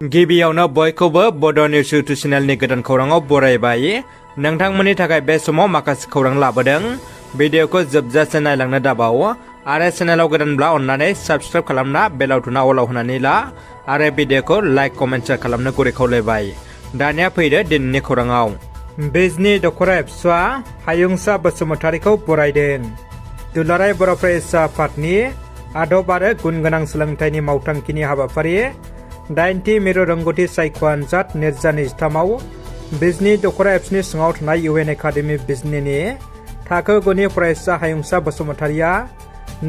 गिबियावनो बयखौबो बड' निउस इउटुब चेनेलनि गोदान खौराङाव बरायबाय। नोंथांमोननि थाखाय बे समाव माखासे खौरां लाबोदों। भिडिअखौ जोबजासे नायलांनो दाबाव आरो चेनेलाव गोदानब्ला अन्नानै साबस्क्राइब खालामना बेल आइकनआ अलाव होनानै ला आरो भिडिअखौ लाइक कमेन्ट शेयार खालामनो गुरै खावलायबाय। दानिया फैदो दिनैनि खौराङाव। बिजनि दख'रा एबसुआ हायुंसा बसुमतारीखौ बरायदों। दुलाराय बर' फरायसा आफादनि आदब आरो गुन गोनां सोलोंथाइनि मावथांखिनि हाबाफारि 90 मिरु रोंगौथि सायख' आनजाद 2023आव बिजनि दख'रा एबसुनि सिङाव थानाय UN एकाडेमि बिजनिनि थाखो 9नि फरायसा हायुंसा बसुमतारीया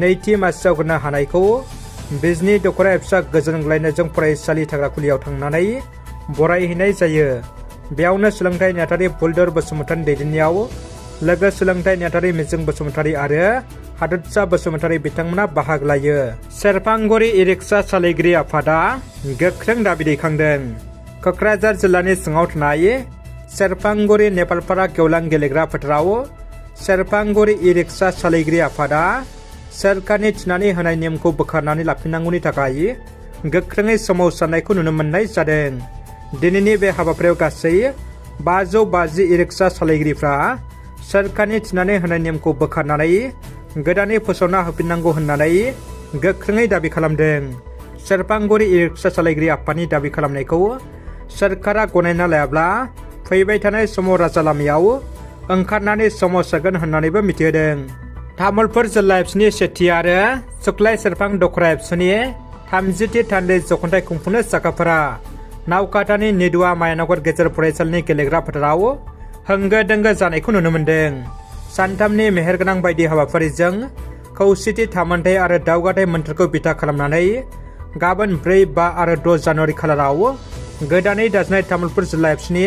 नैथि मासियाव होनो हानायखौ बिजनि दख'रा एबसुआ गोजोनग्लायनायजों फरायसालि थाग्राखुलियाव थांनानै बरायहैनाय जायो। बेयावनो सोलोंथाइ नेहाथारि बुलदर बसुमतारीनि दैदेननायाव लोगो सोलोंथाइ नेहाथारि मिजिं बसुमतारी आरो हादोरसा बसुमतारी बिथांमोना बाहागो लायो। सेरफांगुरि इ-रिक्सा सालायगिरि आफादा गोख्रों दाबि दैखांदों। क'क्राझार जिल्लानि सिङाव थानाय सेरफांगुरि नेपालपारा गेवलां गेलेग्रा फोथाराव सेरफांगुरि इ-रिक्सा सालायगिरि आफादा सोरखारनि थिनानै होनाय नेमखौ बोखारनानै लाफिननांगौनि थाखाय गोख्रोङै सोमावसारनायखौ नुनो मोननाय जादों। दिनैनि बे हाबाफारियाव गासै 550 इ-रिक्सा सालायगिरिफ्रा सोरखारनि थिनानै होनाय नेमखौ बोखारनानै गोदानै फोसावना होफिननांगौ होननानै गोख्रोङै दाबि खालामदों। सेरफांगुरि इ-रिक्सा सालायगिरि आफादनि दाबि खालामनायखौ सोरखारा गनायना लायाब्ला फैबाय थानाय समाव राजा लामायाव ओंखारनानै सोमावसारगोन होननानैबो मिथिहोदों। तामुलपुर जिल्ला एबसुनि सेथि आरो सुक्लाय सेरफां दख'रा एबसुनि 30थि थान्दै जख'न्थाइ खुंफुंनो साखाफारा नावकाटानि निदुवा मायानगर गेजेर फरायसालिनि गेलेग्रा फोथाराव होंगो दोंगो जानायखौ नुनो मोन्दों। सानथामनि मेहेरगोनां बायदि हाबाफारिजों खौसेथि थामोनथाइ आरो दावगाथाय मोन्थोरखौ बिथा खालामनानै गाबोन 4, 5 आरो 6 जानुवारि खालाराव गोदानै दाजानाय तामुलपुर जिल्ला एबसुनि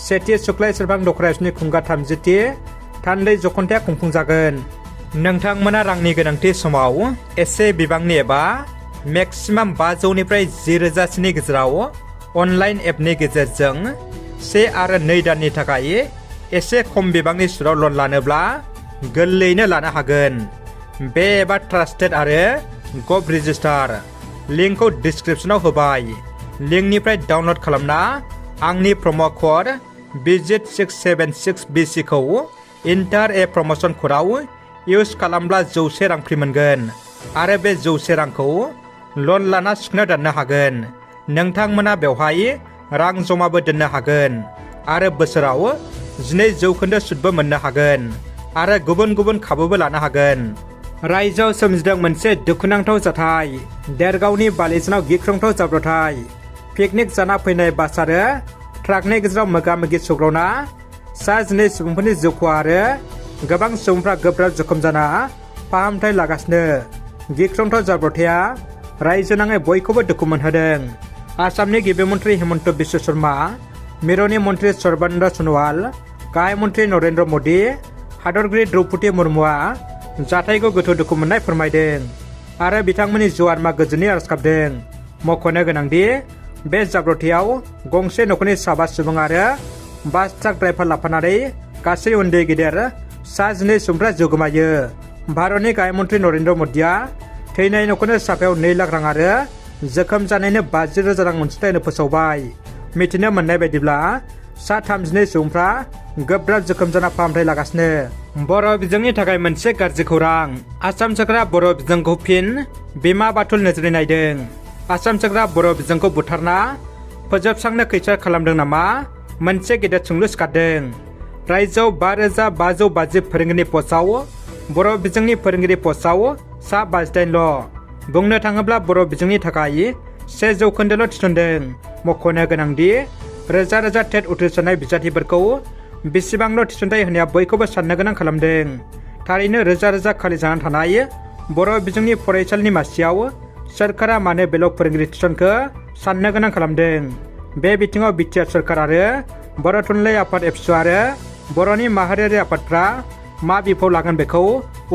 सेथि सुक्लाय सेरफां दख'रा एबसुनि खुंगा 30थि थान्दै जख'न्थाया खुंफुंजागोन। नोंथांमोना रांनि गोनांथि समाव एसे बिबांनि एबा मेक्सिमाम 500निफ्राय 10,000 गेजेराव अनलाइन एपनि गेजेरजों 1 आरो 2 दाननि थाखाय एसे खम बिबांनि सुदआव लन लानोब्ला गोरलैयैनो लानो हागोन। बे एबा ट्रास्टेड आरो गभ रेजिस्टार लिंकखौ डिस्क्रिप्शनाव होबाय। लिंकनिफ्राय डाउनलड खालामना आंनि प्रम' कड VISIT676BC खौ इन्टार ए प्रम'सन क'डआव इउज खालामब्ला 100 रां फ्रि मोनगोन आरो बे 100 रांखौ लन लाना सुख'ना दोननो हागोन। नोंथांमोना बेवहाय रां जमाबो दोननो हागोन आरो बोसोराव 12% सुदबो मोननो हागोन आरो गुबुन गुबुन खाबुबो लानो हागोन। रायजोआव सोमजिदों मोनसे दुखुनांथाव जाथाय। देरगावनि बालिजानाव गिख्रंथाव जाब्रबथाय। पिकनिक जाना फैनाय बास आरो ट्राकनि गेजेराव मोगा-मोगि सौग्रावना सा 12 सुबुंफोरनि जिउ खहा आरो गोबां सुबुंफ्रा गोब्राब जखम जाना फाहामथाय लागासिनो। गिख्रंथाव जाब्रबथाया रायजोनाङै बयखौबो दुखु मोनहोदों। आसामनि गिबि मन्त्रि हेमन्त बिश्व शर्मा, मिरुनि मन्त्रि सर्बानन्द सन'वाल, गाहाय मन्त्रि नरेन्द्र मदि, हादरगिरि द्रौपदी मुर्मुआ जाथायखौ गोथौ दुखु मोननाय फोरमायदों आरो बिथांमोननि जिउ आत्मा गोजोननि आरज गाबदों। मख'नो गोनांदि बे जाब्रबथायाव गंसे न'खरनि 7 सुबुं आरो बास ट्राक ड्राइभार लाफानानै गासै उन्दै गेदेर सा 12 सुबुंफ्रा जिउ गोमायो। भारतनि गाहाय मन्त्रि नरेन्द्र मदिया थैनाय न'खरनो साफायाव 2 लाख रां आरो जोखोम जानायनो 50,000 रां अनसुंथाइ होनो फोसावबाय। मिथिनो मोननाय बायदिब्ला सा 32 सुबुंफ्रा गोब्राब जोखोम जाना फाहामथाय लागासिनो। बर' बिजोंनि थाखाय मोनसे गाज्रि खौरां। आसाम सोरखारा बर' बिजोंखौ फिन बिमा बाथुल नोजोरै नायदों। आसाम सोरखारा बर' बिजोंखौ बुथारना फोजोबस्रांनो खैसार खालामदों नामा? मोनसे गेदेर सोंलु सिखारदों। रायजोआव 5,550 फोरोंगिरिनि पस्टआव बर' बिजोंनि फोरोंगिरि पस्टआव सा 58ल'। बुंनो थाङोब्ला बर' बिजोंनि थाखाय 1% थिसनदों। मख'नो गोनांदि रोजा रोजा टेट उथ्रिसारनाय बिजाथिफोरखौ बेसेबांल' थिसनथाइ होनाया बयखौबो साननो गोनां खालामदों। थारैनो रोजा रोजा खालि जानानै थानाय बर' बिजोंनि फरायसालिनि मासियाव सोरखारा मानो बेल' फोरोंगिरि थिसनखो साननो गोनां खालामदों। बे बिथिङाव बिटिआर सोरखार आरो बर' थुनलाइ आफाद एबसु आरो बर'नि माहारियारि आफादफ्रा मा बिफाव लागोन बेखौ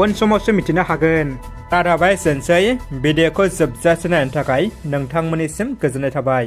उन समावसो मिथिनो हागोन। रादाबा एसेनोसै। भिडिअखौ जोबजासे नायनो थाखाय नोंथांमोननिसिम गोजोननाय थाबाय।